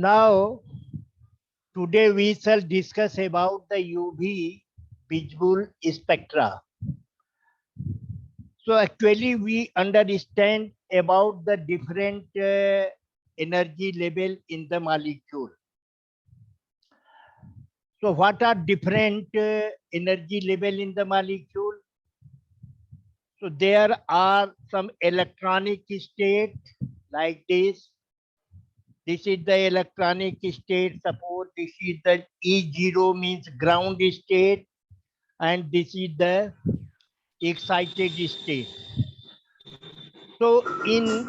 Now, today we shall discuss about the UV visible spectra. So actually we understand about the different energy level in the molecule. So what are different energy level in the molecule? So there are some electronic state like this. This is the electronic state. Suppose this is the E0 means ground state, and this is the excited state. So in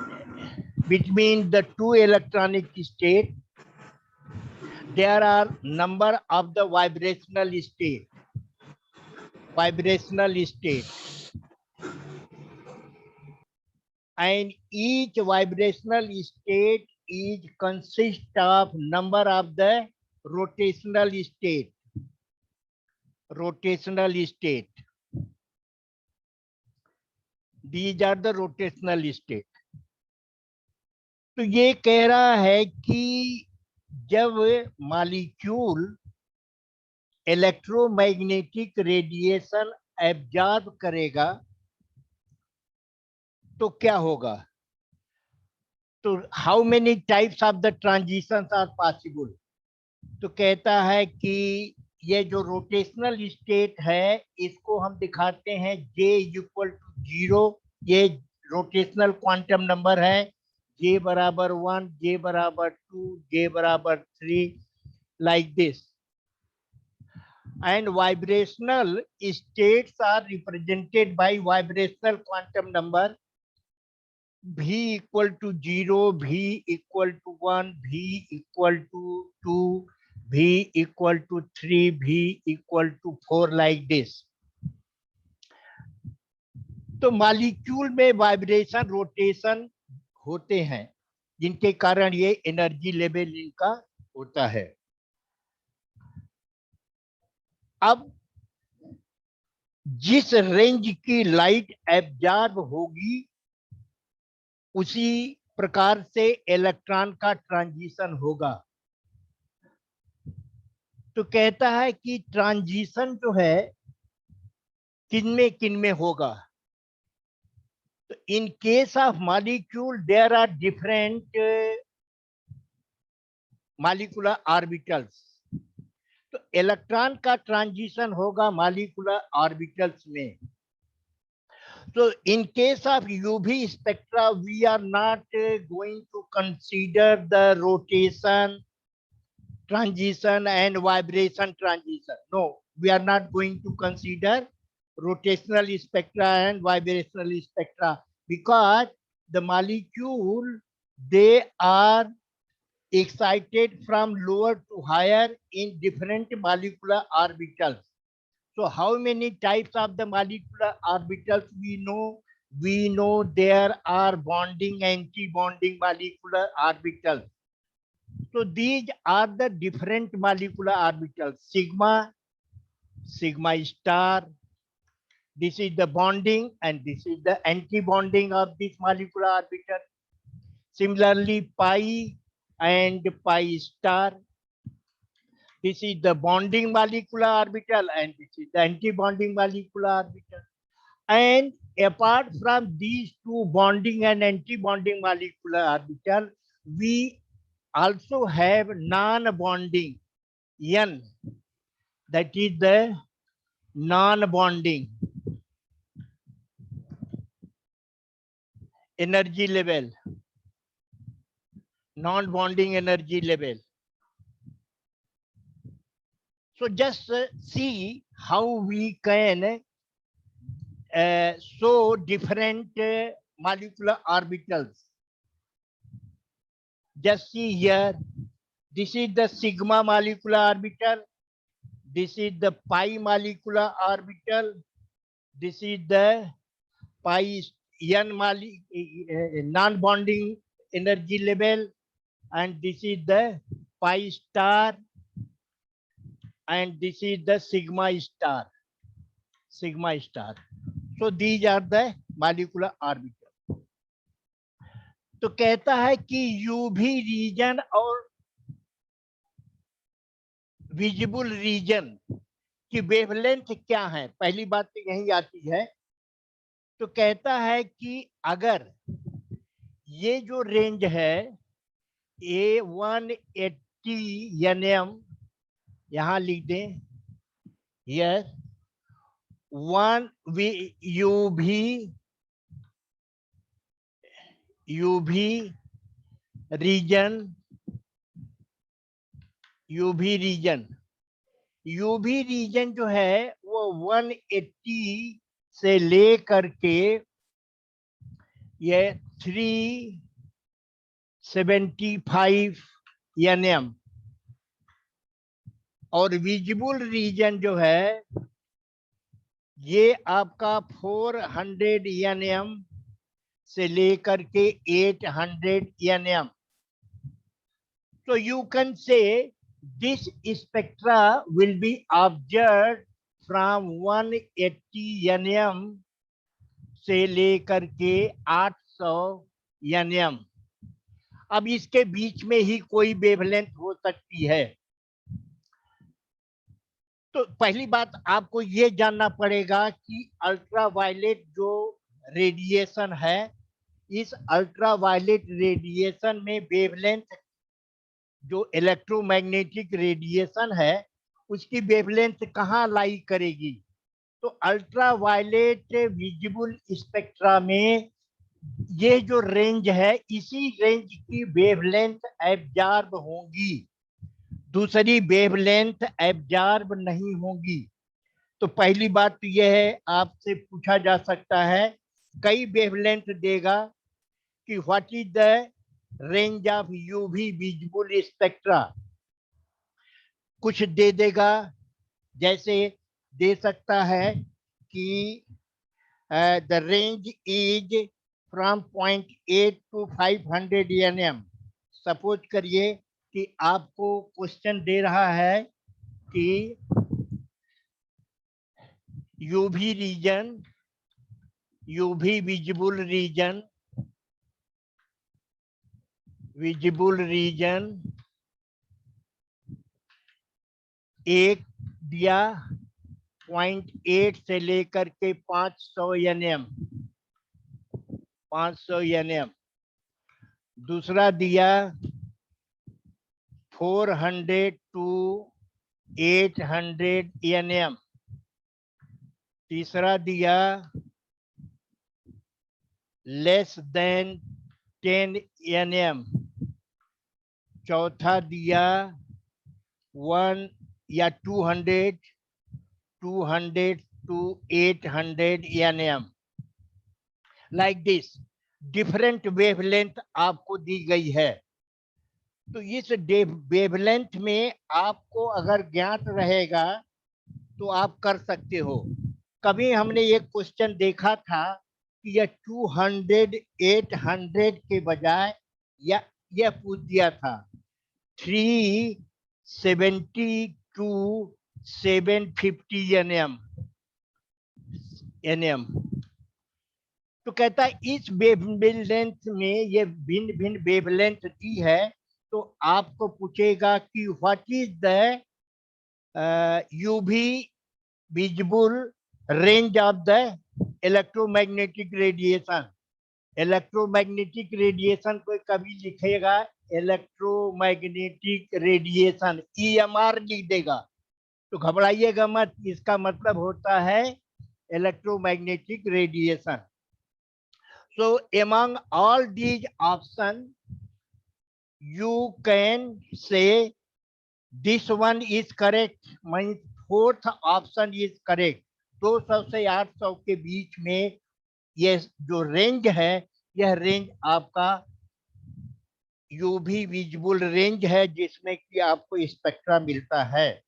between the two electronic state, there are number of the vibrational state. And each vibrational state is consist of number of the rotational state. These are the rotational state. तो ये कह रहा है कि जब molecule electromagnetic radiation absorb करेगा तो क्या होगा? तो how many types of the transitions are possible? तो कहता है कि ये जो रोटेशनल स्टेट है इसको हम दिखाते हैं J इक्वल टू 0. ये रोटेशनल क्वांटम नंबर है. J बराबर 1, J बराबर 2, J बराबर 3, like this. And vibrational states are represented by vibrational quantum number V equal to 0, V equal to 1, V equal to 2, V equal to 3, V equal to 4, like this. तो molecule में vibration rotation होते हैं जिनके कारण ये energy level इनका होता है. अब जिस रेंज की लाइट एब्जॉर्ब होगी उसी प्रकार से इलेक्ट्रॉन का ट्रांजिशन होगा. तो कहता है कि ट्रांजिशन जो है किनमें होगा. तो in case of molecule there are different molecular orbitals. तो इलेक्ट्रॉन का ट्रांजिशन होगा मॉलिक्यूलर ऑर्बिटल्स में. So in case of UV spectra, we are not going to consider the rotation transition and vibration transition. No, we are not going to consider rotational spectra and vibrational spectra because the molecule, they are excited from lower to higher in different molecular orbitals. So how many types of the molecular orbitals we know? We know there are bonding, anti-bonding molecular orbitals. So these are the different molecular orbitals. Sigma, sigma star. This is the bonding and this is the anti-bonding of this molecular orbital. Similarly, pi and pi star. This is the bonding molecular orbital and this is the anti-bonding molecular orbital. And apart from these two bonding and anti-bonding molecular orbital, we also have non-bonding N, that is the non-bonding energy level, non-bonding energy level. So just see how we can show different molecular orbitals. Just see here, this is the sigma molecular orbital, this is the pi molecular orbital, this is the pi n non-bonding energy level, and this is the pi star, and this is the sigma star. So these are the molecular orbitals. तो कहता है कि UV reason और visible region की wavelength क्या है, पहली बात तो यही आती है। तो कहता है कि अगर ये जो रेंज है A180 nm, यहां लिख दें, yes, one UV region, UV region जो है वो 180 से लेकर के ये 375 nm, और विजिबल रीजन जो है ये आपका 400 nm से लेकर के 800 nm. So you can say this spectra will be observed from 180 nm से लेकर के 800 nm. अब इसके बीच में ही कोई वेवलेंथ हो सकती है। तो पहली बात आपको ये जानना पड़ेगा कि अल्ट्रावायलेट जो रेडिएशन है, इस अल्ट्रावायलेट रेडिएशन में वेवलेंथ, जो इलेक्ट्रोमैग्नेटिक रेडिएशन है उसकी वेवलेंथ कहाँ लाई करेगी। तो अल्ट्रावायलेट विजिबल स्पेक्ट्रा में ये जो रेंज है, इसी रेंज की वेवलेंथ एब्जॉर्ब होगी, दूसरी वेवलेंथ एब्जॉर्ब नहीं होगी। तो पहली बात तो यह है, आपसे पूछा जा सकता है, कई वेवलेंथ देगा कि what is the range of UV visible spectra, कुछ दे देगा, जैसे दे सकता है कि the range is from 0.8 to 500 nm। Suppose करिए कि आपको क्वेश्चन दे रहा है कि UV region, UV visible region एक दिया 0.8 से लेकर के 500 nm, दूसरा दिया 400 to 800 nm, तीसरा दिया लेस देन 10 nm, चौथा दिया 1 या 200 to 800 nm। Like this different wavelength आपको दी गई है। तो इस वेवलेंथ में आपको अगर ज्ञात रहेगा तो आप कर सकते हो। कभी हमने एक क्वेश्चन देखा था कि यह 200 800 के बजाय यह पूछ दिया था 370 to 750 nm। तो कहता है इस वेवलेंथ में ये भिन्न भिन्न वेवलेंथ दी है, तो आपको पूछेगा कि what is the UV visible range of the electromagnetic radiation. Electromagnetic radiation को कभी लिखेगा इलेक्ट्रोमैग्नेटिक रेडिएशन, EMR लिख देगा, तो घबराइएगा मत, इसका मतलब होता है electromagnetic radiation. So among all these options, you can say this one is correct, means fourth option is correct। 200 से 800 के बीच में ये जो रेंज है, यह रेंज आपका यूवी विजिबल रेंज है, जिसमें कि आपको स्पेक्ट्रा मिलता है।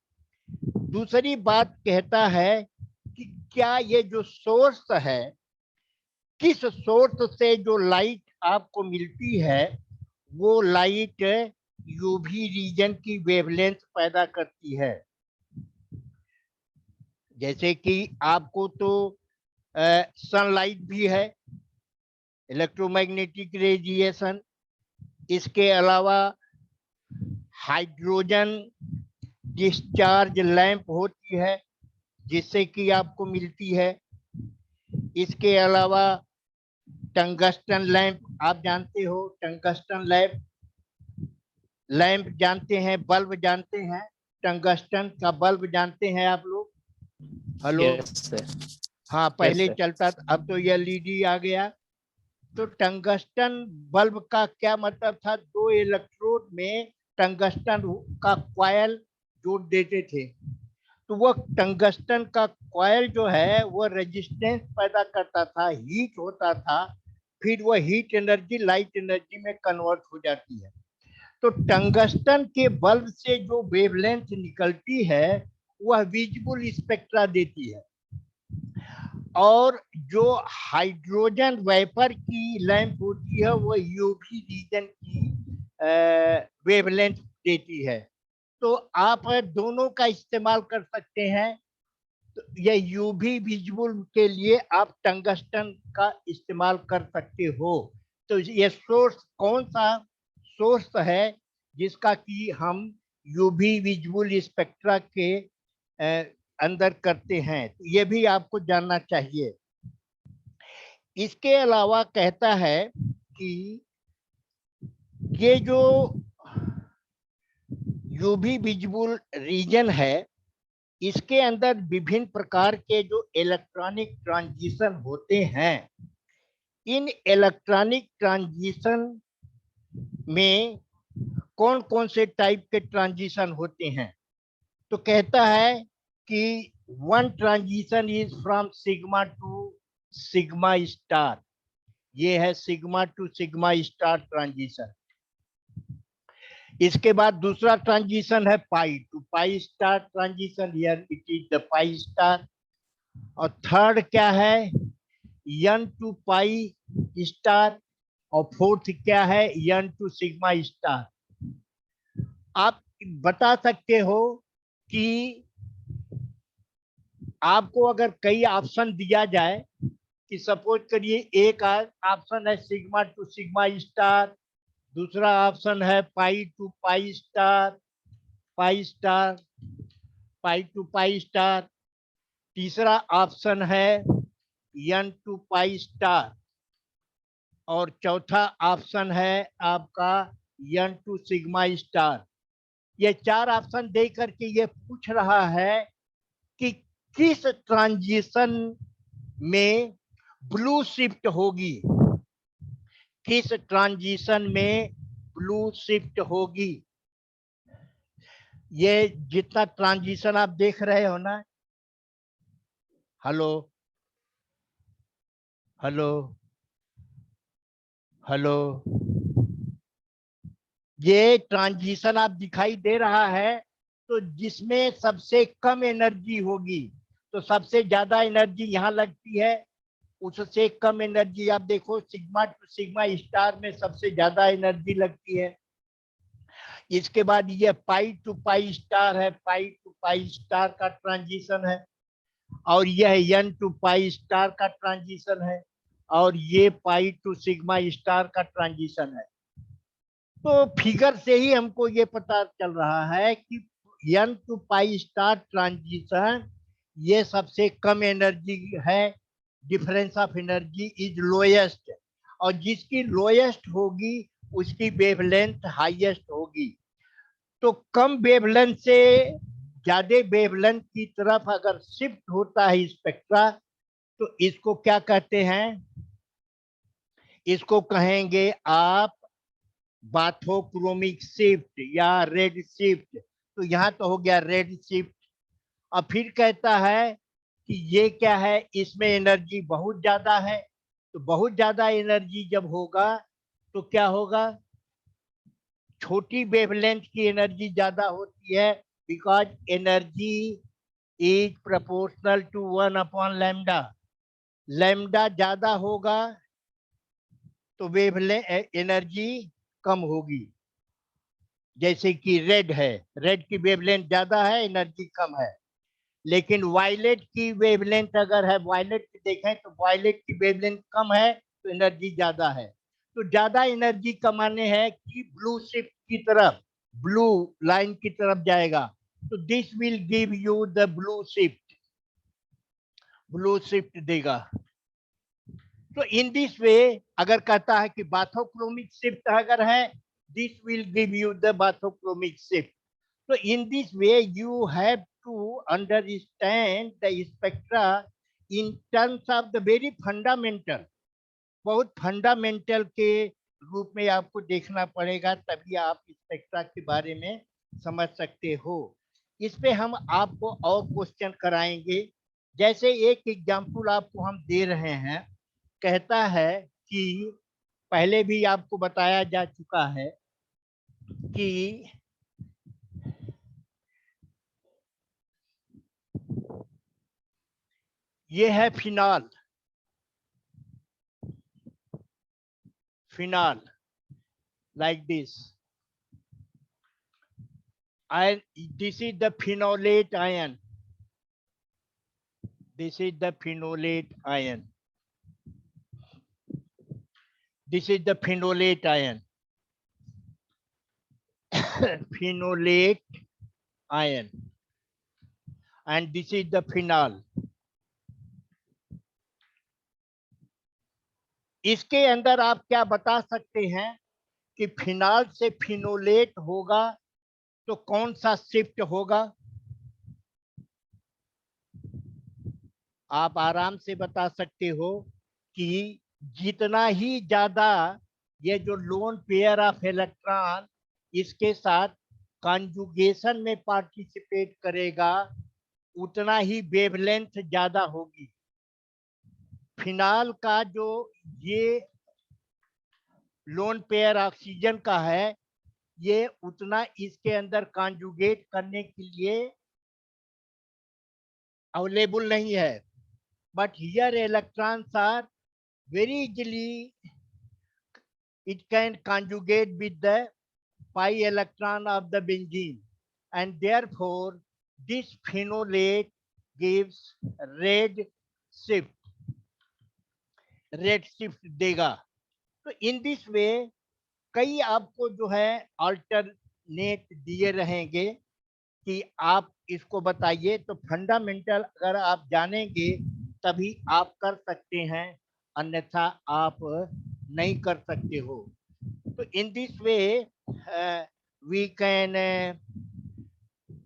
दूसरी बात कहता है कि क्या ये जो सोर्स है, किस सोर्स से जो लाइट आपको मिलती है, वो लाइट यूवी रीजन की वेवलेंथ पैदा करती है। जैसे कि आपको तो सनलाइट भी है, इलेक्ट्रोमैग्नेटिक रेडिएशन, इसके अलावा हाइड्रोजन डिस्चार्ज लैंप होती है जिससे कि आपको मिलती है। इसके अलावा टंगस्टन लैंप आप जानते हो, टंगस्टन लैंप जानते हैं, बल्ब जानते हैं, टंगस्टन का बल्ब जानते हैं आप लोग? हेलो? Yes sir. हाँ, पहले चलता था, अब तो एलईडी आ गया। तो टंगस्टन बल्ब का क्या मतलब था? 2 इलेक्ट्रोड में टंगस्टन का कॉइल जोड़ देते थे, तो वो टंगस्टन का कॉइल जो है वो रेजिस्टेंस पैदा करता था, हीट होता था, फिर वो हीट एनर्जी लाइट एनर्जी में कन्वर्ट हो जाती है। तो टंगस्टन के बल्ब से जो वेवलेंथ निकलती है वह विजिबल स्पेक्ट्रा देती है, और जो हाइड्रोजन वेपर की लैंप होती है वो यूवी रीजन की वेवलेंथ देती है। तो आप दोनों का इस्तेमाल कर सकते हैं। तो ये यूवी विजुअल के लिए आप टंगस्टन का इस्तेमाल कर सकते हो। तो ये सोर्स कौन सा सोर्स है जिसका कि हम यूवी विजुअल स्पेक्ट्रा के अंदर करते हैं? तो ये भी आपको जानना चाहिए। इसके अलावा कहता है कि ये जो यूवी विजुअल रीजन है इसके अंदर विभिन्न प्रकार के जो इलेक्ट्रॉनिक ट्रांजिशन होते हैं, इन इलेक्ट्रॉनिक ट्रांजिशन में कौन कौन से टाइप के ट्रांजिशन होते हैं? तो कहता है कि one transition is from sigma to sigma star, ये है sigma to sigma star transition. इसके बाद दूसरा ट्रांजिशन है pi to pi star transition, here it is the pi star. और थर्ड क्या है? N to pi star. और फोर्थ क्या है? N to sigma star. आप बता सकते हो कि आपको अगर कई ऑप्शन दिया जाए कि सपोज करिए एक ऑप्शन है सिग्मा टू सिग्मा स्टार, दूसरा ऑप्शन है pi to pi star, pi star, pi to pi star, तीसरा ऑप्शन है एन टू पाई स्टार, और चौथा ऑप्शन है आपका एन टू सिग्मा स्टार। ये 4 ऑप्शन दे करके ये पूछ रहा है कि किस ट्रांजिशन में ब्लू शिफ्ट होगी, किस ट्रांजिशन में ब्लू शिफ्ट होगी। ये जितना ट्रांजिशन आप देख रहे हो ना, हेलो हेलो हेलो, ये ट्रांजिशन आप दिखाई दे रहा है, तो जिसमें सबसे कम एनर्जी होगी, तो सबसे ज्यादा एनर्जी यहाँ लगती है, उससे कम एनर्जी आप देखो सिग्मा टू सिग्मा स्टार में सबसे ज्यादा एनर्जी लगती है। इसके बाद ये पाई टू पाई स्टार है, पाई टू पाई स्टार का ट्रांजिशन है, और यह एन टू पाई स्टार का ट्रांजिशन है, और ये पाई टू सिग्मा स्टार का ट्रांजिशन है। तो फिगर से ही हमको ये पता चल रहा है कि n to pi star transition ये सबसे कम एनर्जी है, difference of energy is lowest, और जिसकी लोएस्ट होगी उसकी वेवलेंथ हाईएस्ट होगी। तो कम वेवलेंथ से ज्यादा वेवलेंथ की तरफ अगर शिफ्ट होता है स्पेक्ट्रा, तो इसको क्या कहते हैं? इसको कहेंगे आप बाथोक्रोमिक शिफ्ट या रेड शिफ्ट। तो यहाँ तो हो गया रेड शिफ्ट। और फिर कहता है कि ये क्या है, इसमें एनर्जी बहुत ज्यादा है। तो बहुत ज्यादा एनर्जी जब होगा तो क्या होगा? छोटी वेवलेंथ की एनर्जी ज्यादा होती है, because energy is proportional to 1 upon lambda. Lambda ज्यादा होगा तो वेवलेंथ एनर्जी कम होगी। जैसे कि रेड है, रेड की वेवलेंथ ज्यादा है, एनर्जी कम है। लेकिन वायलेट की वेवलेंथ अगर है, वायलेट की देखें तो वायलेट की वेवलेंथ कम है तो एनर्जी ज्यादा है। तो ज्यादा एनर्जी कमाने हैं कि ब्लू शिफ्ट की तरफ, ब्लू लाइन की तरफ जाएगा, तो this will give you the blue shift देगा। तो इन दिस वे अगर कहता है कि बाथोक्रोमिक शिफ्ट अगर है, this will give you the bathochromic shift. So in this way, you have to understand the spectra in terms of the very fundamental, बहुत fundamental के रूप में आपको देखना पड़ेगा, तभी आप स्पेक्ट्रा के बारे में समझ सकते हो। इस पे हम आपको और क्वेश्चन कराएंगे। जैसे एक एग्जांपल आपको हम दे रहे हैं, कहता है कि पहले भी आपको बताया जा चुका है कि ये है phenol like this, and this is the phenolate ion. This is the phenolate ion. This is the phenolate ion. Phenolate ion. And this is the phenol. इसके अंदर आप क्या बता सकते हैं कि फिनॉल से फिनोलेट होगा तो कौन सा शिफ्ट होगा? आप आराम से बता सकते हो कि जितना ही ज्यादा ये जो लोन पेयर ऑफ इलेक्ट्रॉन इसके साथ कॉन्जुगेशन में पार्टिसिपेट करेगा, उतना ही वेवलेंथ ज्यादा होगी। फिनॉल का जो ये लोन पेयर ऑक्सीजन का है, ये उतना इसके अंदर कॉन्जुगेट करने के लिए अवेलेबल नहीं है। But here electrons are very easily, it can conjugate with the pi electron of the benzene, and therefore this phenolate gives red shift देगा। तो इन दिस वे कई आपको जो है अल्टरनेट दिए रहेंगे कि आप इसको बताइए। तो फंडामेंटल अगर आप जानेंगे तभी आप कर सकते हैं, अन्यथा आप नहीं कर सकते हो। तो in this way we can,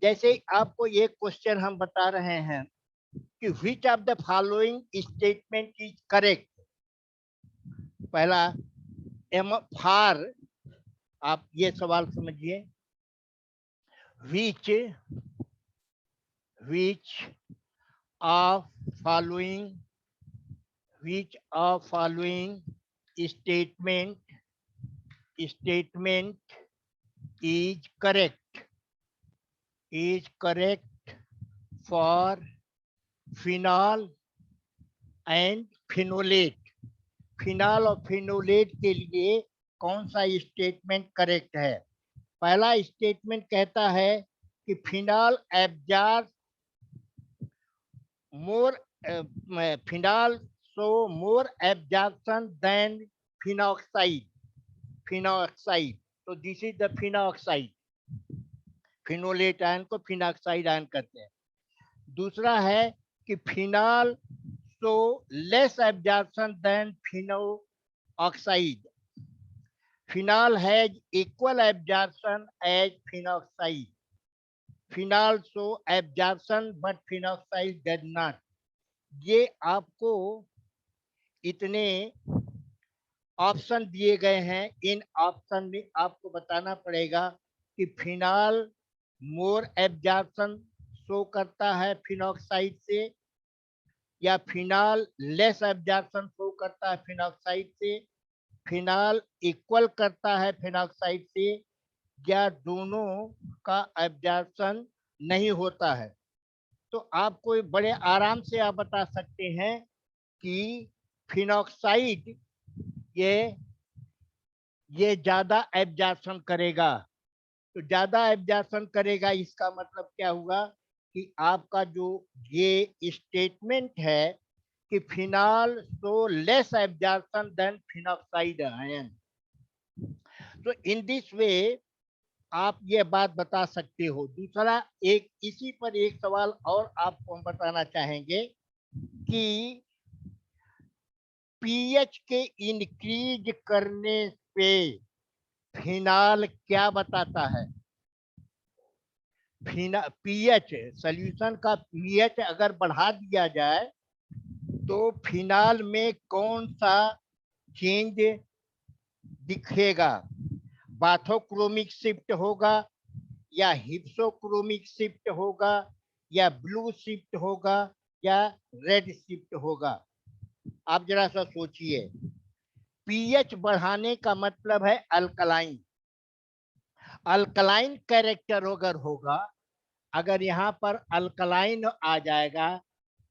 जैसे आपको एक क्वेश्चन हम बता रहे हैं कि which of the following statement is correct. पहला एम फार, आप ये सवाल समझिए, which of following statement is correct for phenol and phenolate। Phenol और फिनोलेट के लिए कौन सा स्टेटमेंट करेक्ट है? पहला स्टेटमेंट कहता है कि phenol absorb more phenol show more absorption than phenoxide। तो this is the phenoxide, phenolate ion को फिनोक्साइड आयन कहते हैं। दूसरा है कि phenol show less absorption than phenoxide. Phenol has equal absorption as phenoxide. Phenol show absorption but phenoxide does not. ये आपको इतने ऑप्शन दिए गए हैं, इन ऑप्शन में आपको बताना पड़ेगा कि फिनॉल मोर एब्जॉर्प्शन शो करता है फिनोक्साइड से, या फिनॉल लेस एब्जॉर्प्शन शो करता है फिनोक्साइड से, फिनॉल इक्वल करता है फिनोक्साइड से, या दोनों का एब्जॉर्प्शन नहीं होता है। तो आपको बड़े आराम से आप बता सकते हैं कि फिनोक्साइड ये ज्यादा एब्जॉर्प्शन करेगा। तो ज्यादा एब्जॉर्प्शन करेगा, इसका मतलब क्या हुआ कि आपका जो ये स्टेटमेंट है कि phenol show less absorption than phenoxide ion. तो इन दिस वे आप ये बात बता सकते हो। दूसरा, एक इसी पर एक सवाल और आपको हम बताना चाहेंगे कि पीएच के इंक्रीज करने पे फिनाल क्या बताता है? पीएच सॉल्यूशन का पीएच अगर बढ़ा दिया जाए तो फिनाल में कौन सा चेंज दिखेगा? बाथोक्रोमिक शिफ्ट होगा, या हिप्सोक्रोमिक शिफ्ट होगा, या ब्लू शिफ्ट होगा, या रेड शिफ्ट होगा? आप जरा सा सोचिए। पीएच बढ़ाने का मतलब है अल्कलाइन। अल्कलाइन कैरेक्टर अगर होगा, अगर यहाँ पर अल्कलाइन आ जाएगा,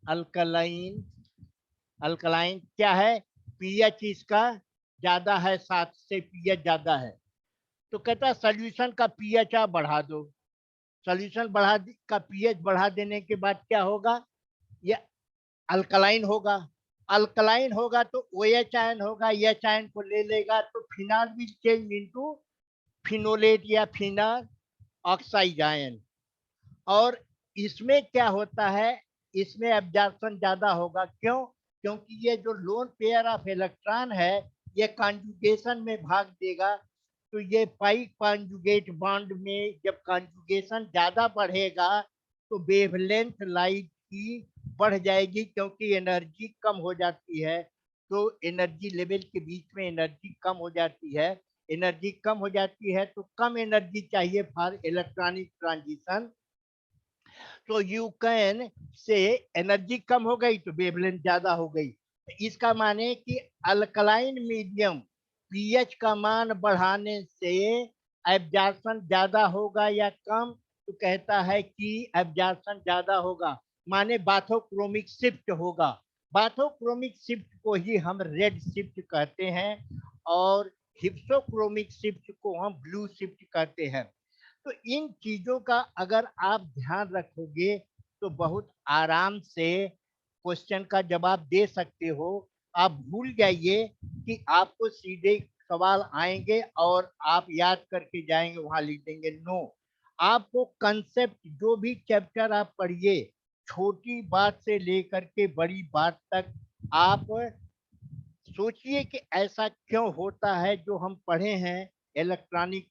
अल्कलाइन, अल्कलाइन क्या है? पीएच इसका ज्यादा है, 7 से पीएच ज्यादा है, तो कहता है सॉल्यूशन का पीएच आप बढ़ा दो। सॉल्यूशन का पीएच बढ़ा देने के बाद क्या होगा? ये अल्कलाइन होगा। अल्कलाइन होगा तो OH आयन होगा, एच आयन को ले लेगा, तो फिनाल विल चेंज इनटू फिनोलेट या फिनाल ऑक्साइड आयन। और इसमें क्या होता है? इसमें एब्जॉर्प्शन ज्यादा होगा। क्यों? क्योंकि ये जो लोन पेयर ऑफ इलेक्ट्रॉन है, ये कॉन्जुगेशन में भाग देगा, तो ये पाई कॉन्जुगेट बॉन्ड में जब कॉन्जुगेशन ज्यादा बढ़ेगा तो वेवलेंथ लाइट की बढ़ जाएगी, क्योंकि एनर्जी कम हो जाती है। तो एनर्जी लेवल के बीच में एनर्जी कम हो जाती है। एनर्जी कम हो जाती है तो कम एनर्जी चाहिए फॉर इलेक्ट्रॉनिक ट्रांजिशन। तो यू कैन से एनर्जी कम हो गई तो वेवलेंथ ज्यादा हो गई। इसका माने कि अल्कलाइन मीडियम पीएच का मान बढ़ाने से एब्जॉर्प्शन ज्यादा होगा या कम? तो कहता है कि एब्जॉर्प्शन ज्यादा होगा, माने बाथोक्रोमिक शिफ्ट होगा। बाथोक्रोमिक शिफ्ट को ही हम रेड शिफ्ट कहते हैं, और हिप्सोक्रोमिक शिफ्ट को हम ब्लू शिफ्ट कहते हैं। तो इन चीजों का अगर आप ध्यान रखोगे तो बहुत आराम से क्वेश्चन का जवाब दे सकते हो। आप भूल जाइए कि आपको सीधे सवाल आएंगे और आप याद करके जाएंगे, वहां लिख देंगे। नो, आपको कंसेप्ट जो भी चैप्टर आप पढ़िए, छोटी बात से लेकर के बड़ी बात तक, आप सोचिए कि ऐसा क्यों होता है जो हम पढ़े हैं इलेक्ट्रॉनिक